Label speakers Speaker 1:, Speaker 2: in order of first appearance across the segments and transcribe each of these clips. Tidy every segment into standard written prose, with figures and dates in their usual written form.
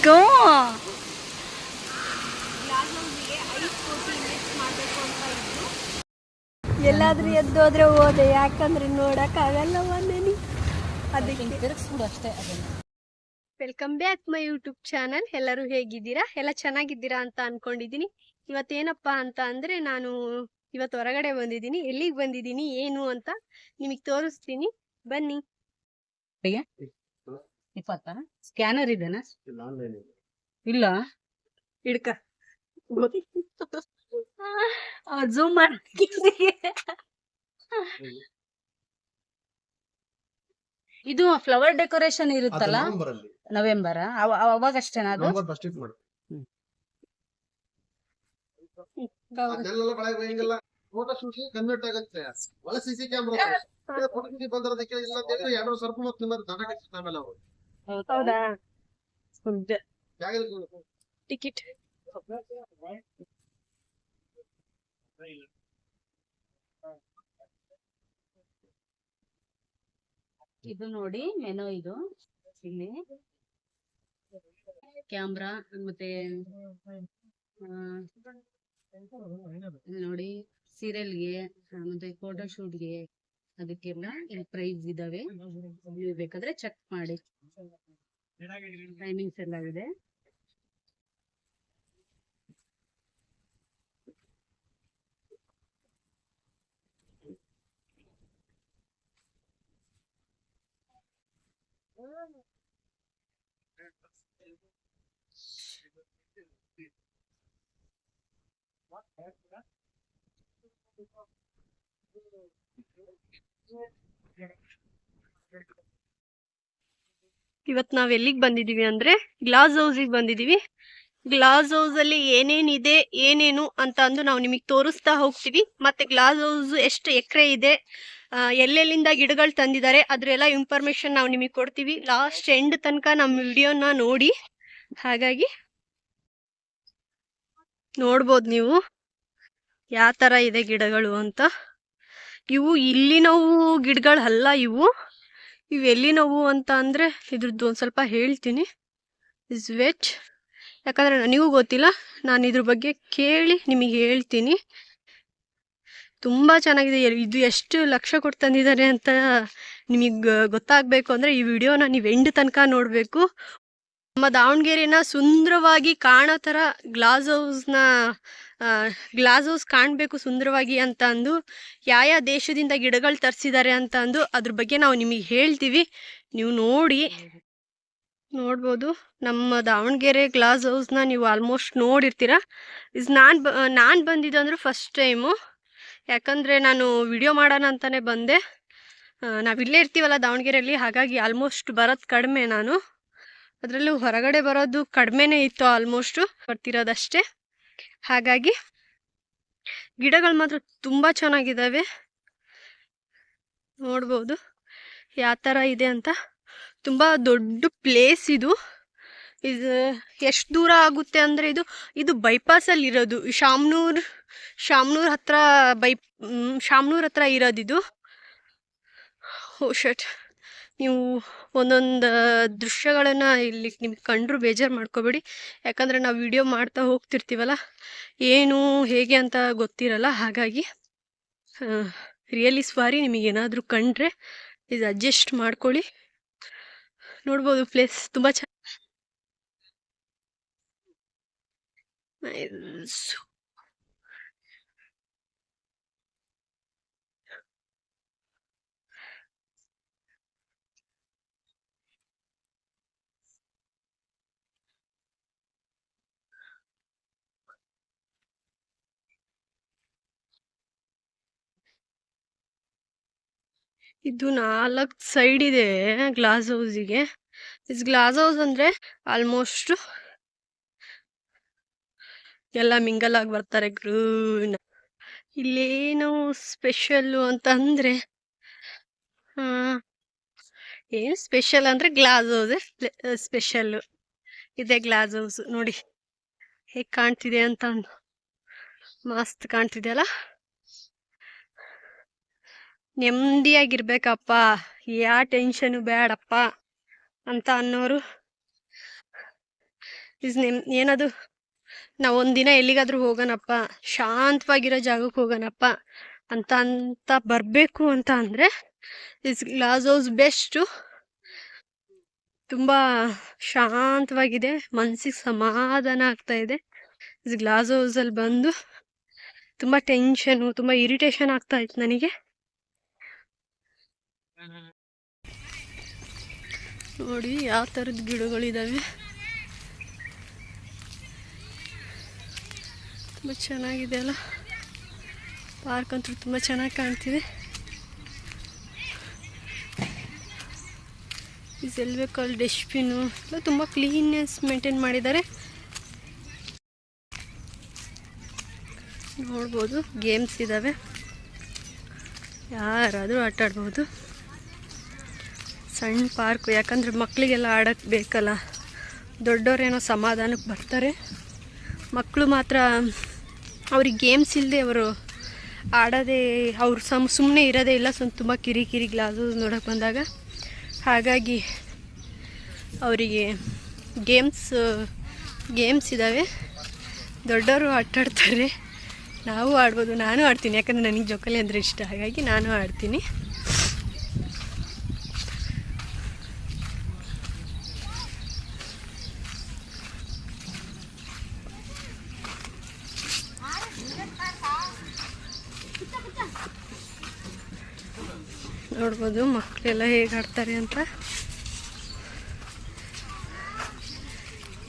Speaker 1: ಗೋ ಎಲ್ಲಾದ್ರೂ ಎದ್ದೋದ್ರೆ ಹೋದೆ, ಯಾಕಂದ್ರೆ ನೋಡಕ್ಕಾಗಲ್ಲವ ನನಗೆ. ಅದಕ್ಕೆ ತಿರುಗಿಸ್ಬಿಡು ಅಷ್ಟೇ. Welcome back my YouTube channel. ಎಲ್ಲರೂ ಹೇಗಿದ್ದೀರಾ? ಎಲ್ಲ ಚೆನ್ನಾಗಿದ್ದೀರಾ ಅಂತ ಅನ್ಕೊಂಡಿದ್ದೀನಿ. ಇವತ್ತೇನಪ್ಪಾ ಅಂತ ಅಂದ್ರೆ, ನಾನು ಇವತ್ತು ಹೊರಗಡೆ ಬಂದಿದ್ದೀನಿ. ಎಲ್ಲಿಗೆ ಬಂದಿದ್ದೀನಿ ಏನು ಅಂತ ನಿಮಗೆ ತೋರಿಸ್ತೀನಿ, ಬನ್ನಿ.
Speaker 2: ಸ್ಕ್ಯಾನರ್ ಇದೆನಾ? ಇಲ್ಲ,
Speaker 1: ಹಿಡ್ಕ ಝೂಮ್ ಮಾಡಿ.
Speaker 2: ಇದು ಫ್ಲವರ್ ಡೆಕೋರೇಷನ್ ಇರುತ್ತಲ್ಲ, ನವೆಂಬರ್ ಅವಾಗ ಅಷ್ಟೇನಾ ಅದು?
Speaker 3: ಫೋಟೋ ಶೂಟ್ ಕನ್ವರ್ಟ್ ಆಗುತ್ತೆ. ಒಳ ಸಿಸಿ ಕ್ಯಾಮೆರಾ ಫೋಟೋ ಶೂಟ್ ಬಂದಿರೋದಕ್ಕೆ ಇಲ್ಲ ಅಂತ ಹೇಳಿದ್ರೆ 2 ವರ್ಷ ರೂಪಾಯಿ ಮತ್ತೆ ನಿಮ್ಮದು ದಂಡ ಕಟ್ಟಿಸ್ತಾರೆ ಆಮೇಲೆ ಅವರು.
Speaker 1: ಹೌದಾ? ಟಿಕೆಟ್
Speaker 2: ಇದು ನೋಡಿ ಮೆನು. ಇದು ಇಲ್ಲಿ ಕ್ಯಾಮ್ರಾ ಮತ್ತೆ ನೋಡಿ ಸೀರಿಯಲ್ಗೆ ಮತ್ತೆ ಫೋಟೋ ಶೂಟ್ಗೆ ಅದಕ್ಕೆಲ್ಲ ಇಲ್ಲಿ ಪ್ರೈಸ್ ಇದಾವೆ. ನೀವು ಬೇಕಾದ್ರೆ ಚೆಕ್ ಮಾಡಿ. ಟೈಮಿಂಗ್ಸ್ ಎಲ್ಲ ಇದೆ.
Speaker 1: ಇವತ್ತು ನಾವ್ ಎಲ್ಲಿಗೆ ಬಂದಿದೀವಿ ಅಂದ್ರೆ ಗ್ಲಾಸ್ ಹೌಸಿಗೆ ಬಂದಿದೀವಿ. ಗ್ಲಾಸ್ ಹೌಸ್ ಅಲ್ಲಿ ಏನೇನಿದೆ ಏನೇನು ಅಂತ ಅಂದು ನಾವು ನಿಮಗೆ ತೋರಿಸ್ತಾ ಹೋಗ್ತೀವಿ. ಮತ್ತೆ ಗ್ಲಾಸ್ ಹೌಸ್ ಎಷ್ಟು ಎಕರೆ ಇದೆ, ಎಲ್ಲೆಲ್ಲಿಂದ ಗಿಡಗಳು ತಂದಿದ್ದಾರೆ, ಅದ್ರೆಲ್ಲ ಇನ್ಫಾರ್ಮೇಶನ್ ನಾವು ನಿಮಗೆ ಕೊಡ್ತೀವಿ. ಲಾಸ್ಟ್ ಎಂಡ್ ತನಕ ನಮ್ಮ ವಿಡಿಯೋನ ನೋಡಿ. ಹಾಗಾಗಿ ನೋಡ್ಬೋದು ನೀವು ಯಾವ ತರ ಇದೆ ಗಿಡಗಳು ಅಂತ. ಇವು ಇಲ್ಲಿನವು ಗಿಡಗಳಲ್ಲ, ಇವು ಎಲ್ಲಿನವು ಅಂತ ಅಂದ್ರೆ ಇದ್ರದ್ದು ಒಂದ್ ಸ್ವಲ್ಪ ಹೇಳ್ತೀನಿ. ಇಸ್ ವೆಚ್, ಯಾಕಂದ್ರೆ ನನಗೂ ಗೊತ್ತಿಲ್ಲ. ನಾನು ಇದ್ರ ಬಗ್ಗೆ ಕೇಳಿ ನಿಮಗೆ ಹೇಳ್ತೀನಿ. ತುಂಬಾ ಚೆನ್ನಾಗಿದೆ. ಇದು ಎಷ್ಟು ಲಕ್ಷ ಕೊಟ್ಟು ತಂದಿದ್ದಾರೆ ಅಂತ ನಿಮಗೆ ಗೊತ್ತಾಗ್ಬೇಕು ಅಂದ್ರೆ ಈ ವಿಡಿಯೋನ ನೀವು ಎಂಡ್ ತನಕ ನೋಡ್ಬೇಕು. ನಮ್ಮ ದಾವಣಗೆರೆನ ಸುಂದರವಾಗಿ ಕಾಣೋ ತರ ಗ್ಲಾಸ್ ಹೌಸ್ ಕಾಣಬೇಕು ಸುಂದರವಾಗಿ ಅಂತ ಅಂದು ಯಾವ ದೇಶದಿಂದ ಗಿಡಗಳು ತರಿಸಿದ್ದಾರೆ ಅಂತ ಅಂದು ಅದ್ರ ಬಗ್ಗೆ ನಾವು ನಿಮಗೆ ಹೇಳ್ತೀವಿ. ನೀವು ನೋಡ್ಬೋದು. ನಮ್ಮ ದಾವಣಗೆರೆ ಗ್ಲಾಸ್ ಹೌಸ್ನ ನೀವು ಆಲ್ಮೋಸ್ಟ್ ನೋಡಿರ್ತೀರ. ನಾನು ಬಂದಿದ್ದಂದ್ರೆ ಫಸ್ಟ್ ಟೈಮು, ಯಾಕಂದರೆ ನಾನು ವಿಡಿಯೋ ಮಾಡೋಣ ಅಂತಲೇ ಬಂದೆ. ನಾವಿಲ್ಲೇ ಇರ್ತೀವಲ್ಲ ದಾವಣಗೆರೆಯಲ್ಲಿ, ಹಾಗಾಗಿ ಆಲ್ಮೋಸ್ಟ್ ಬರೋದು ಕಡಿಮೆ. ನಾನು ಅದರಲ್ಲೂ ಹೊರಗಡೆ ಬರೋದು ಕಡಿಮೆನೇ ಇತ್ತು, ಆಲ್ಮೋಸ್ಟು ಬರ್ತಿರೋದಷ್ಟೇ. ಹಾಗಾಗಿ ಗಿಡಗಳು ಮಾತ್ರ ತುಂಬ ಚೆನ್ನಾಗಿದ್ದಾವೆ. ನೋಡ್ಬೋದು ಯಾವ ಥರ ಇದೆ ಅಂತ. ತುಂಬ ದೊಡ್ಡ ಪ್ಲೇಸ್ ಇದು. ಎಷ್ಟು ದೂರ ಆಗುತ್ತೆ ಅಂದರೆ ಇದು ಬೈಪಾಸಲ್ಲಿ ಇರೋದು. ಶಾಮ್ನೂರ್ ಹತ್ರ ಶಾಮ್ನೂರ್ ಹತ್ರ ಇರೋದಿದು. ಓ ಶಟ್, ನೀವು ಒಂದೊಂದು ದೃಶ್ಯಗಳನ್ನು ಇಲ್ಲಿ ನಿಮ್ಗೆ ಕಂಡ್ರು ಬೇಜಾರು ಮಾಡ್ಕೋಬೇಡಿ. ಯಾಕಂದರೆ ನಾವು ವಿಡಿಯೋ ಮಾಡ್ತಾ ಹೋಗ್ತಿರ್ತೀವಲ್ಲ, ಏನು ಹೇಗೆ ಅಂತ ಗೊತ್ತಿರಲ್ಲ. ಹಾಗಾಗಿ ರಿಯಲಿ ಸಾರಿ, ನಿಮಗೇನಾದರೂ ಕಂಡ್ರೆ ಇದು ಅಡ್ಜಸ್ಟ್ ಮಾಡ್ಕೊಳ್ಳಿ. ನೋಡ್ಬೋದು ಪ್ಲೇಸ್ ತುಂಬ ಇದು 4 ಸೈಡ್ ಇದೆ ಗ್ಲಾಸ್ ಹೌಸಿಗೆ. ಗ್ಲಾಸ್ ಹೌಸ್ ಅಂದ್ರೆ ಆಲ್ಮೋಸ್ಟ್ ಎಲ್ಲ ಮಿಂಗಲ್ ಆಗಿ ಬರ್ತಾರೆ. ಇಲ್ಲೇನು ಸ್ಪೆಷಲ್ಲು ಅಂತ ಅಂದ್ರೆ, ಏನು ಸ್ಪೆಷಲ್ ಅಂದ್ರೆ ಗ್ಲಾಸ್ ಹೌಸ್ ಸ್ಪೆಷಲ್ಲು. ಇದೆ ಗ್ಲಾಸ್ ಹೌಸ್ ನೋಡಿ ಹೇಗೆ ಕಾಣ್ತಿದೆ ಅಂತ. ಮಸ್ತ್ ಕಾಣ್ತಿದೆಯಲ್ಲ. ನೆಮ್ಮದಿಯಾಗಿರ್ಬೇಕಪ್ಪ, ಯಾವ ಟೆನ್ಷನು ಬೇಡಪ್ಪ ಅಂತ ಅನ್ನೋರು ಏನದು, ನಾವು ಒಂದಿನ ಎಲ್ಲಿಗಾದ್ರೂ ಹೋಗೋಣಪ್ಪ, ಶಾಂತವಾಗಿರೋ ಜಾಗಕ್ಕೆ ಹೋಗೋಣಪ್ಪ ಅಂತ ಬರಬೇಕು ಅಂತ ಅಂದರೆ ಇಸ್ ಗ್ಲಾಸ್ ಹೌಸ್ ಬೆಸ್ಟು. ತುಂಬ ಶಾಂತವಾಗಿದೆ, ಮನಸ್ಸಿಗೆ ಸಮಾಧಾನ ಆಗ್ತಾ ಇದೆ. ಇಸ್ ಗ್ಲಾಸ್ ಹೌಸಲ್ಲಿ ಬಂದು ತುಂಬ ಟೆನ್ಷನು, ತುಂಬ ಇರಿಟೇಷನ್ ಆಗ್ತಾ ಇತ್ತು ನನಗೆ. ನೋಡಿ ಯಾವ ಥರದ ಗಿಡಗಳಿದ್ದಾವೆ, ತುಂಬ ಚೆನ್ನಾಗಿದೆ ಅಲ್ಲ. ಪಾರ್ಕ್ ಅಂತೂ ತುಂಬ ಚೆನ್ನಾಗಿ ಕಾಣ್ತಿದೆ. ಎಲ್ಲಿ ಬೇಕೋ ಅಲ್ಲಿ ಡಸ್ಟ್ಬಿನ್ನು ಎಲ್ಲ ತುಂಬ ಕ್ಲೀನ್ನೆಸ್ ಮೇಂಟೈನ್ ಮಾಡಿದ್ದಾರೆ. ನೋಡ್ಬೋದು ಗೇಮ್ಸ್ ಇದ್ದಾವೆ, ಯಾರಾದರೂ ಆಟ ಆಡ್ಬೋದು. ಸಣ್ಣ ಪಾರ್ಕು, ಯಾಕಂದರೆ ಮಕ್ಕಳಿಗೆಲ್ಲ ಆಡೋಕ್ಕೆ ಬೇಕಲ್ಲ. ದೊಡ್ಡವರೇನೋ ಸಮಾಧಾನಕ್ಕೆ ಬರ್ತಾರೆ, ಮಕ್ಕಳು ಮಾತ್ರ ಅವ್ರಿಗೆ ಗೇಮ್ಸ್ ಇಲ್ಲದೆ ಅವರು ಆಡೋದೇ, ಅವ್ರು ಸುಮ್ಮನೆ ಇರೋದೇ ಇಲ್ಲ. ತುಂಬ ಕಿರಿಕಿರಿ ಗ್ಲಾಸು ನೋಡೋಕೆ ಬಂದಾಗ. ಹಾಗಾಗಿ ಅವರಿಗೆ ಗೇಮ್ಸ್ ಇದ್ದಾವೆ. ದೊಡ್ಡವರು ಆಟಾಡ್ತಾರೆ, ನಾವು ಆಡ್ಬೋದು. ನಾನು ಆಡ್ತೀನಿ, ಯಾಕಂದರೆ ನನಗೆ ಜೋಕಾಲಿ ಅಂದರೆ ಇಷ್ಟ, ಹಾಗಾಗಿ ನಾನು ಆಡ್ತೀನಿ. ನೋಡ್ಬೋದು ಮಕ್ಕಳೆಲ್ಲ ಹೇಗೆ ಆಡ್ತಾರೆ ಅಂತ.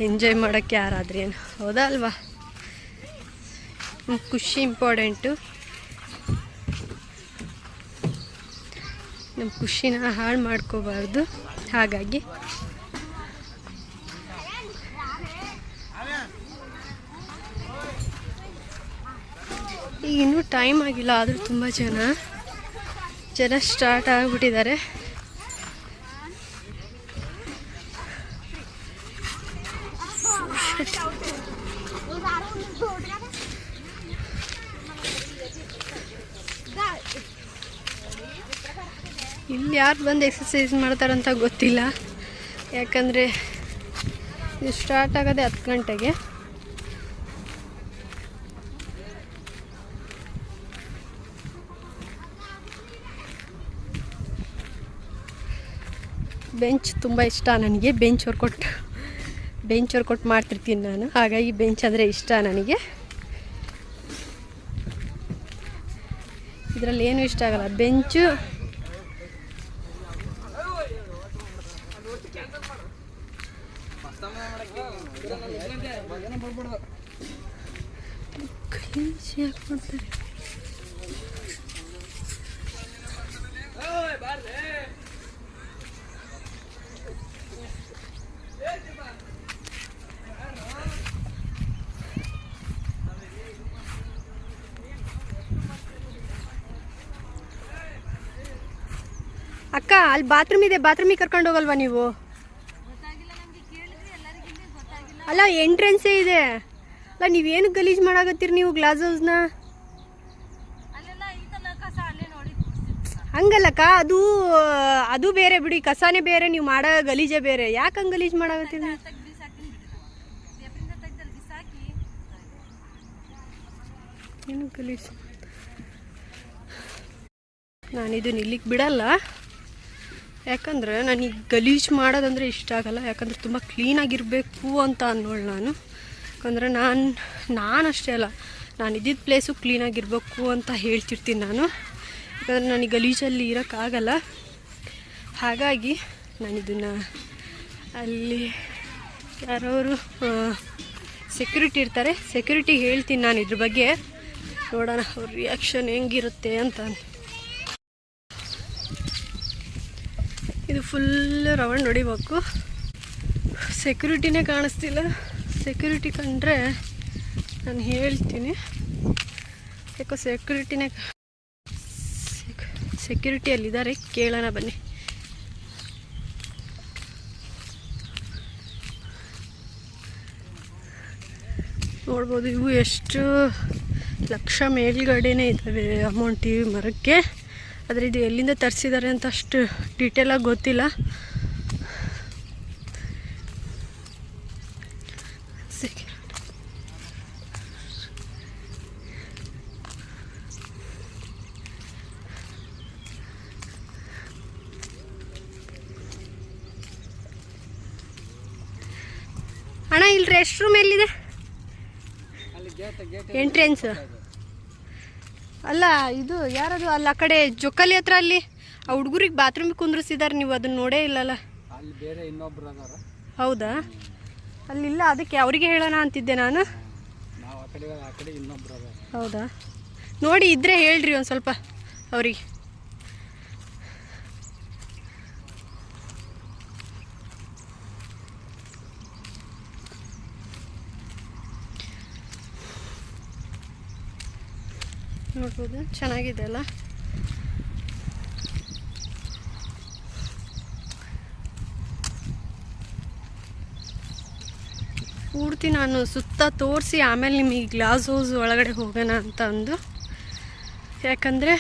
Speaker 1: ಎಂಜಾಯ್ ಮಾಡೋಕ್ಕೆ ಯಾರಾದ್ರೇನು, ಹೌದಾ ಅಲ್ವಾ? ಖುಷಿ ಇಂಪಾರ್ಟೆಂಟು. ನಮ್ಮ ಖುಷಿನ ಹಾಳು ಮಾಡ್ಕೋಬಾರ್ದು. ಹಾಗಾಗಿ ಈಗ ಇನ್ನೂ ಟೈಮ್ ಆಗಿಲ್ಲ, ಆದರೂ ತುಂಬ ಜನ ಸ್ಟಾರ್ಟ್ ಆಗಿಬಿಟ್ಟಿದ್ದಾರೆ. ಇಲ್ಲಿ ಯಾರು ಬಂದು ಎಕ್ಸಸೈಸ್ ಮಾಡ್ತಾರಂತ ಗೊತ್ತಿಲ್ಲ, ಯಾಕಂದರೆ ಇದು ಸ್ಟಾರ್ಟ್ ಆಗೋದೇ 10 ಗಂಟೆಗೆ. ಬೆಂಚ್ ತುಂಬ ಇಷ್ಟ ನನಗೆ. ಬೆಂಚ್ ವರ್ಕೌಟ್ ಮಾಡ್ತಿರ್ತೀನಿ ನಾನು, ಹಾಗಾಗಿ ಬೆಂಚ್ ಅಂದರೆ ಇಷ್ಟ ನನಗೆ. ಇದರಲ್ಲಿ ಏನೂ ಇಷ್ಟ ಆಗಲ್ಲ. ಬೆಂಚು ಅಕ್ಕ, ಅಲ್ಲಿ ಬಾತ್ರೂಮ್ ಇದೆ, ಬಾತ್ರೂಮಿಗೆ ಕರ್ಕೊಂಡು ಹೋಗಲ್ವಾ ನೀವು? ಅಲ್ಲ, ಎಂಟ್ರೆನ್ಸೇ ಇದೆ ಅಲ್ಲ, ನೀವೇನು ಗಲೀಜು ಮಾಡಾಕತ್ತೀರಿ ನೀವು ಗ್ಲಾಸ್ ಹೌಸ್ನ? ಹಂಗಲ್ಲಕ್ಕ, ಅದು ಬೇರೆ ಬಿಡಿ, ಕಸಾನೇ ಬೇರೆ, ನೀವು ಮಾಡೋ ಗಲೀಜೇ ಬೇರೆ. ಯಾಕೆ ಹಂಗೆ ಗಲೀಜು ಮಾಡಾಕತ್ತೀರಿ? ಏನು ಗಲೀಜು? ನಾನಿದು ಇಲ್ಲಿಗೆ ಬಿಡಲ್ಲ, ಯಾಕಂದರೆ ನನಗೆ ಗಲೀಜು ಮಾಡೋದಂದರೆ ಇಷ್ಟ ಆಗಲ್ಲ. ಯಾಕಂದರೆ ತುಂಬ ಕ್ಲೀನಾಗಿರಬೇಕು ಅಂತ ಅನ್ನೋಳು ನಾನು. ಯಾಕಂದರೆ ನಾನು ಅಷ್ಟೇ ಅಲ್ಲ, ನಾನು ಇದ್ದಿದ್ದ ಪ್ಲೇಸು ಕ್ಲೀನಾಗಿರಬೇಕು ಅಂತ ಹೇಳ್ತಿರ್ತೀನಿ ನಾನು. ಯಾಕಂದರೆ ನನಗೆ ಗಲೀಜಲ್ಲಿ ಇರೋಕ್ಕಾಗಲ್ಲ. ಹಾಗಾಗಿ ನಾನಿದನ್ನು ಅಲ್ಲಿ ಯಾರವರು ಸೆಕ್ಯೂರಿಟಿ ಇರ್ತಾರೆ, ಸೆಕ್ಯೂರಿಟಿಗೆ ಹೇಳ್ತೀನಿ ನಾನು ಇದ್ರ ಬಗ್ಗೆ. ನೋಡೋಣ ಅವ್ರ ರಿಯಾಕ್ಷನ್ ಹೆಂಗಿರುತ್ತೆ ಅಂತ. ಇದು ಫುಲ್ ರೌಂಡ್ ಹೊಡಿಬೇಕು. ಸೆಕ್ಯೂರಿಟಿನೇ ಕಾಣಿಸ್ತಿಲ್ಲ. ಸೆಕ್ಯೂರಿಟಿ ಕಂಡ್ರೆ ನಾನು ಹೇಳ್ತೀನಿ. ಯಾಕೋ ಸೆಕ್ಯೂರಿಟಿ ಅಲ್ಲಿದ್ದಾರೆ, ಕೇಳೋಣ ಬನ್ನಿ. ನೋಡ್ಬೋದು, ಇವು ಎಷ್ಟು ಲಕ್ಷ ಮೇಲ್ಗಡೆನೇ ಇದ್ದಾವೆ ಅಮೌಂಟ್ ಈ ಮರಕ್ಕೆ. ಆದರೆ ಇದು ಎಲ್ಲಿಂದ ತರಿಸಿದ್ದಾರೆ ಅಂತ ಅಷ್ಟು ಡೀಟೇಲಾಗಿ ಗೊತ್ತಿಲ್ಲ. ಅಣ್ಣ ಇಲ್ಲಿ ರೆಸ್ಟ್ ರೂಮ್ ಎಲ್ಲಿದೆ? ಎಂಟ್ರೆನ್ಸ್ ಅಲ್ಲ, ಇದು ಯಾರದು ಅಲ್ಲ ಆ ಕಡೆ ಜೊಕಾಲಿ ಹತ್ರ ಅಲ್ಲಿ ಆ ಹುಡುಗರಿಗೆ ಬಾತ್ರೂಮಿಗೆ ಕುಂದ್ರಿಸಿದಾರೆ, ನೀವು ಅದನ್ನ ನೋಡೇ ಇಲ್ಲಲ್ಲ?
Speaker 4: ಅಲ್ಲಿ ಬೇರೆ ಇನ್ನೊಬ್ರು ಅದಾರ.
Speaker 1: ಹೌದಾ? ಅಲ್ಲಿಲ್ಲ, ಅದಕ್ಕೆ ಅವರಿಗೆ ಹೇಳೋಣ ಅಂತಿದ್ದೆ ನಾನು.
Speaker 4: ನಾವು ಆ ಕಡೆ ಇನ್ನೊಬ್ರು ಅದಾರ.
Speaker 1: ಹೌದಾ? ನೋಡಿ ಇದ್ರೆ ಹೇಳ್ರಿ ಒಂದು ಸ್ವಲ್ಪ ಅವರಿಗೆ. ನೋಡ್ಬೋದು, ಚೆನ್ನಾಗಿದೆ ಅಲ್ಲ? ಪೂರ್ತಿ ನಾನು ಸುತ್ತ ತೋರಿಸಿ ಆಮೇಲೆ ನಿಮಗೆ ಗ್ಲಾಸ್ ಹೌಸ್ ಒಳಗಡೆ ಹೋಗೋಣ ಅಂತ ಅಂದು. ಯಾಕಂದರೆ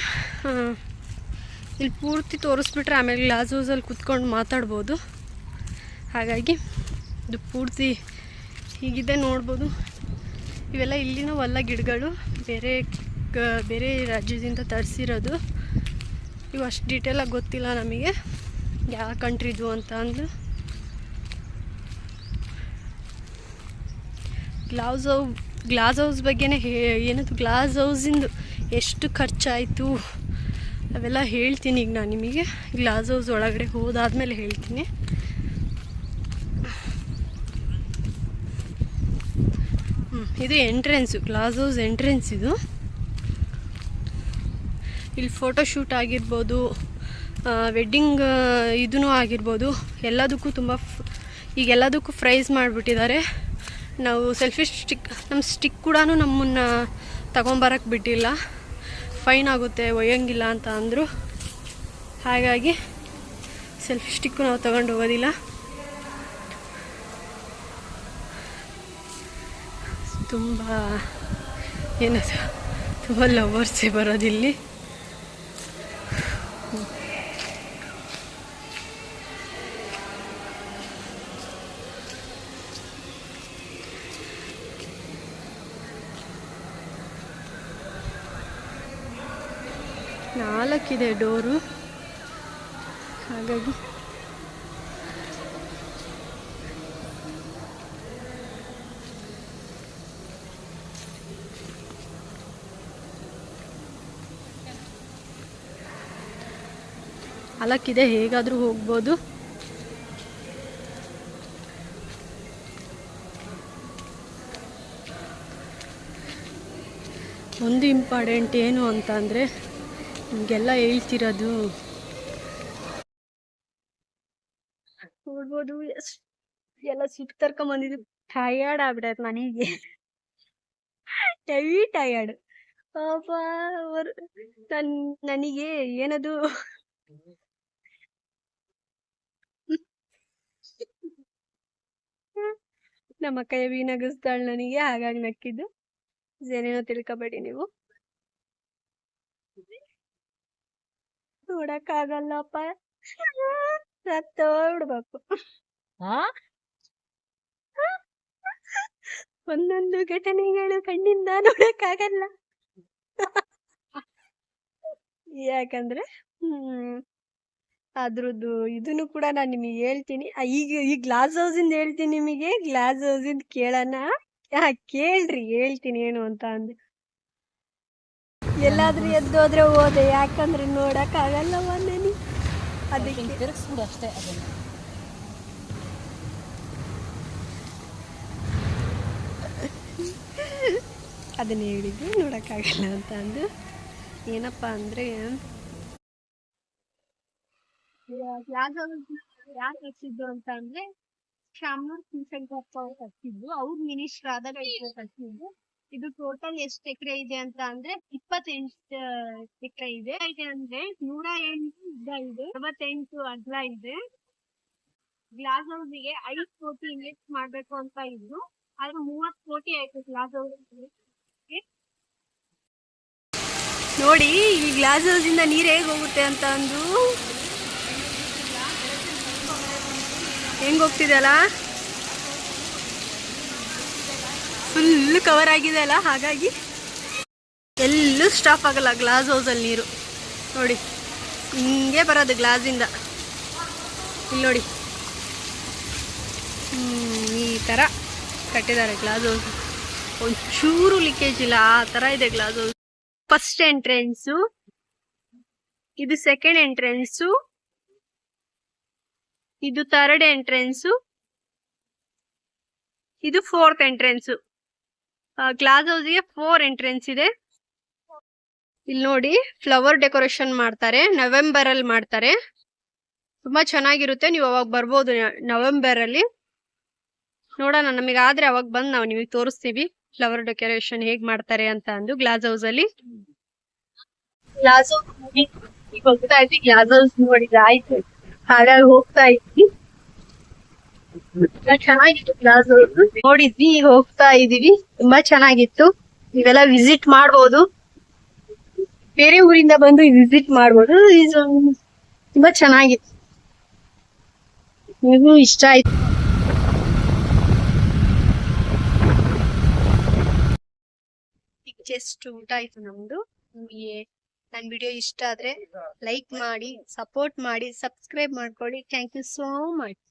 Speaker 1: ಇಲ್ಲಿ ಪೂರ್ತಿ ತೋರಿಸ್ಬಿಟ್ರೆ ಆಮೇಲೆ ಗ್ಲಾಸ್ ಹೌಸಲ್ಲಿ ಕುತ್ಕೊಂಡು ಮಾತಾಡ್ಬೋದು. ಹಾಗಾಗಿ ಇದು ಪೂರ್ತಿ ಹೀಗಿದೆ, ನೋಡ್ಬೋದು. ಇವೆಲ್ಲ ಇಲ್ಲಿನವಲ್ಲ ಗಿಡಗಳು, ಬೇರೆ ರಾಜ್ಯದಿಂದ ತರಿಸಿರೋದು. ಇವು ಅಷ್ಟು ಡೀಟೇಲಾಗಿ ಗೊತ್ತಿಲ್ಲ ನಮಗೆ ಯಾವ ಕಂಟ್ರಿದು ಅಂತ ಅಂದು. ಗ್ಲಾಸ್ ಹೌಸ್ ಬಗ್ಗೆನೇ ಏನದು ಗ್ಲಾಸ್ ಹೌಸಿಂದು ಎಷ್ಟು ಖರ್ಚಾಯಿತು ಅವೆಲ್ಲ ಹೇಳ್ತೀನಿ ಈಗ ನಾನು ನಿಮಗೆ. ಗ್ಲಾಸ್ ಹೌಸ್ ಒಳಗಡೆ ಹೋದಾದ್ಮೇಲೆ ಹೇಳ್ತೀನಿ. ಇದು ಎಂಟ್ರೆನ್ಸು, ಗ್ಲಾಸ್ ಹೌಸ್ ಎಂಟ್ರೆನ್ಸ್ ಇದು. ಇಲ್ಲಿ ಫೋಟೋಶೂಟ್ ಆಗಿರ್ಬೋದು, ವೆಡ್ಡಿಂಗ್ ಇದೂ ಆಗಿರ್ಬೋದು, ಎಲ್ಲದಕ್ಕೂ ತುಂಬ ಈಗೆಲ್ಲದಕ್ಕೂ ಪ್ರೈಸ್ ಮಾಡಿಬಿಟ್ಟಿದ್ದಾರೆ. ನಾವು ಸೆಲ್ಫಿ ಸ್ಟಿಕ್, ನಮ್ಮ ಸ್ಟಿಕ್ ಕೂಡ ನಮ್ಮನ್ನು ತಗೊಂಬರಕ್ಕೆ ಬಿಟ್ಟಿಲ್ಲ, ಫೈನ್ ಆಗುತ್ತೆ, ಒಯ್ಯಂಗಿಲ್ಲ ಅಂತ ಅಂದರು. ಹಾಗಾಗಿ ಸೆಲ್ಫಿ ಸ್ಟಿಕ್ಕು ನಾವು ತಗೊಂಡು ಹೋಗೋದಿಲ್ಲ. ತುಂಬ ಏನದು ತುಂಬ ಲವರ್ಸೇ ಬರೋದಿಲ್ಲಿ. ನಾಲ್ಕಿದೆ ಡೋರು, ಹಾಗಾಗಿ ನಾಲ್ಕಿದೆ, ಹೇಗಾದರೂ ಹೋಗ್ಬೋದು. ಒಂದು ಇಂಪಾರ್ಟೆಂಟ್ ಏನು ಅಂತ ಅಂದರೆ ನಿಮಗೆಲ್ಲ ಹೇಳ್ತಿರೋದು, ನೋಡ್ಬೋದು ಎಲ್ಲ ಸುಟ್ಟು ತರ್ಕೊಂಬಂದಿದ್ದು. ಟಯರ್ಡ್ ಆಗ್ಬಿಡತ್ತೆ ಮನೆಗೆ, ಹೆವಿ ಟಯರ್ಡ್ ಪಾಪ. ನನಗೆ ಏನದು ನಮ್ಮ ಅಕ್ಕ ಹೆವಿ ನಗಿಸ್ತಾಳೆ ನನಗೆ, ಹಾಗಾಗಿ ನಕ್ಕಿದ್ದು. ಏನೇನೋ ತಿಳ್ಕೊಬೇಡಿ ನೀವು, ನೋಡಕ್ಕಾಗಲ್ಲಪ್ಪ, ಸತ್ತೋಗ್ಬಿಡ್ಬೇಕು. ಒಂದೊಂದು ಘಟನೆಗಳು ಕಣ್ಣಿಂದ ನೋಡಕ್ಕಾಗಲ್ಲ. ಯಾಕಂದ್ರೆ ಅದ್ರದ್ದು ಇದನ್ನು ಕೂಡ ನಾನು ನಿಮಗೆ ಹೇಳ್ತೀನಿ. ಈಗ ಈ ಗ್ಲಾಸ್ ಹೌಸಿಂದ ಹೇಳ್ತೀನಿ ನಿಮಗೆ. ಗ್ಲಾಸ್ ಹೌಸಿಂದ ಕೇಳೋಣ, ಕೇಳ್ರಿ, ಹೇಳ್ತೀನಿ ಏನು ಅಂತ ಅಂದೆ. ಎಲ್ಲಾದ್ರೂ ಎದ್ದೋದ್ರೆ ಹೋದೆ, ಯಾಕಂದ್ರೆ ನೋಡಕ್ ಆಗಲ್ಲವ ನನಗೆ. ಅದಕ್ಕೆ
Speaker 2: ತಿರ್ಗಿಸ್ಬಿಡು ಅಷ್ಟೇ.
Speaker 1: ಅದನ್ನ ಹೇಳಿದ್ದು ನೋಡಕ್ಕಾಗಲ್ಲ ಅಂತ ಅಂದು. ಏನಪ್ಪ ಅಂದ್ರೆ ಗ್ಲಾಸ್ ಹೌಸ್ ಯಾರು ಕಟ್ಸಿದ್ದು ಅಂತ ಅಂದ್ರೆ ಶಾಮನೂರ್ ಶಿವಶಂಕರಪ್ಪ ಅವ್ರು ಕಟ್ಸಿದ್ದು. ಅವ್ರು ಮಿನಿಸ್ಟರ್ ಆದಾಗ ಕಟ್ಸಿದ್ದು. ಇದು ಟೋಟಲ್ ಎಷ್ಟು ಎಕರೆ ಇದೆ ಅಂತ ಅಂದ್ರೆ 28 ಎಕರೆ ಇದೆ. ಅಂದ್ರೆ 108 ಉದ್ದ ಇದೆ, 68 ಅಗಲ ಇದೆ. ಗ್ಲಾಸ್ ಹೌಸ್ಗೆ 5 ಕೋಟಿ ಇನ್ವೆಸ್ಟ್ ಮಾಡ್ಬೇಕು ಅಂತ ಇದ್ರು, ಆದ್ರೆ 30 ಕೋಟಿ ಆಯ್ತು ಗ್ಲಾಸ್ ಹೌಸ್. ನೋಡಿ ಈ ಗ್ಲಾಸ್ ಹೌಸ್ ಇಂದ ನೀರು ಹೇಗೆ ಹೋಗುತ್ತೆ ಅಂತ ಅಂದು, ಹೆಂಗ್ ಹೋಗ್ತಿದೆ ಅಲ್ಲ, ಫುಲ್ ಕವರ್ ಆಗಿದೆ ಅಲ್ಲ, ಹಾಗಾಗಿ ಎಲ್ಲೂ ಸ್ಟಾಪ್ ಆಗಲ್ಲ ಗ್ಲಾಸ್ ಹೌಸಲ್ಲಿ ನೀರು. ನೋಡಿ ಹಿಂಗೆ ಬರೋದು ಗ್ಲಾಸಿಂದ, ಇಲ್ಲಿ ನೋಡಿ ಈ ಥರ ಕಟ್ಟಿದ್ದಾರೆ ಗ್ಲಾಸ್ ಹೌಸ್. ಒಂಚೂರು ಲೀಕೇಜ್ ಇಲ್ಲ, ಆ ತರ ಇದೆ ಗ್ಲಾಸ್ ಹೌಸ್. ಫಸ್ಟ್ ಎಂಟ್ರೆನ್ಸು, ಇದು ಸೆಕೆಂಡ್ ಎಂಟ್ರೆನ್ಸು, ಇದು ಥರ್ಡ್ ಎಂಟ್ರೆನ್ಸು, ಇದು ಫೋರ್ತ್ ಎಂಟ್ರೆನ್ಸು. ಗ್ಲಾಸ್ ಹೌಸ್ಗೆ 4 ಎಂಟ್ರೆನ್ಸ್ ಇದೆ. ಇಲ್ಲಿ ನೋಡಿ ಫ್ಲವರ್ ಡೆಕೋರೇಷನ್ ಮಾಡ್ತಾರೆ, ನವೆಂಬರ್ ಅಲ್ಲಿ ಮಾಡ್ತಾರೆ. ತುಂಬಾ ಚೆನ್ನಾಗಿರುತ್ತೆ, ನೀವು ಅವಾಗ ಬರ್ಬೋದು ನವೆಂಬರ್ ಅಲ್ಲಿ. ನೋಡೋಣ, ನಮಗಾದ್ರೆ ಅವಾಗ ಬಂದು ನಾವು ನಿಮಗೆ ತೋರಿಸ್ತೀವಿ ಫ್ಲವರ್ ಡೆಕೋರೇಷನ್ ಹೇಗ್ ಮಾಡ್ತಾರೆ ಅಂತ ಅಂದು ಗ್ಲಾಸ್ ಹೌಸ್ ಅಲ್ಲಿ. ಗ್ಲಾಸ್ ಹೌಸ್ ಈಗ ಹೋಗ್ತಾ ಇದ್ವಿ, ಗ್ಲಾಸ್ ಹೌಸ್ ನೋಡಿದ್ರೆ ಆಯ್ತು, ಹಾಗಾಗಿ ಹೋಗ್ತಾ ಇದ್ವಿ. ಚೆನ್ನಾಗಿತ್ತು ಗ್ಲಾಸ್ ಹೌಸ್, ನೋಡಿದ್ವಿ, ಈಗ ಹೋಗ್ತಾ ಇದೀವಿ. ತುಂಬಾ ಚೆನ್ನಾಗಿತ್ತು, ನೀವೆಲ್ಲ ವಿಸಿಟ್ ಮಾಡ್ಬೋದು. ಬೇರೆ ಊರಿಂದ ಬಂದು ವಿಸಿಟ್ ಮಾಡ್ಬೋದು. ಇದು ತುಂಬಾ ಚೆನ್ನಾಗಿತ್ತು, ನಿಮಗೂ ಇಷ್ಟ ಆಯ್ತು. ಈಗ ಜಸ್ಟ್ ಊಟ ಆಯ್ತು ನಮ್ದು. ನಿಮಗೆ ನನ್ನ ವಿಡಿಯೋ ಇಷ್ಟ ಆದ್ರೆ ಲೈಕ್ ಮಾಡಿ, ಸಪೋರ್ಟ್ ಮಾಡಿ, ಸಬ್ಸ್ಕ್ರೈಬ್ ಮಾಡ್ಕೊಳ್ಳಿ. Thank you so much.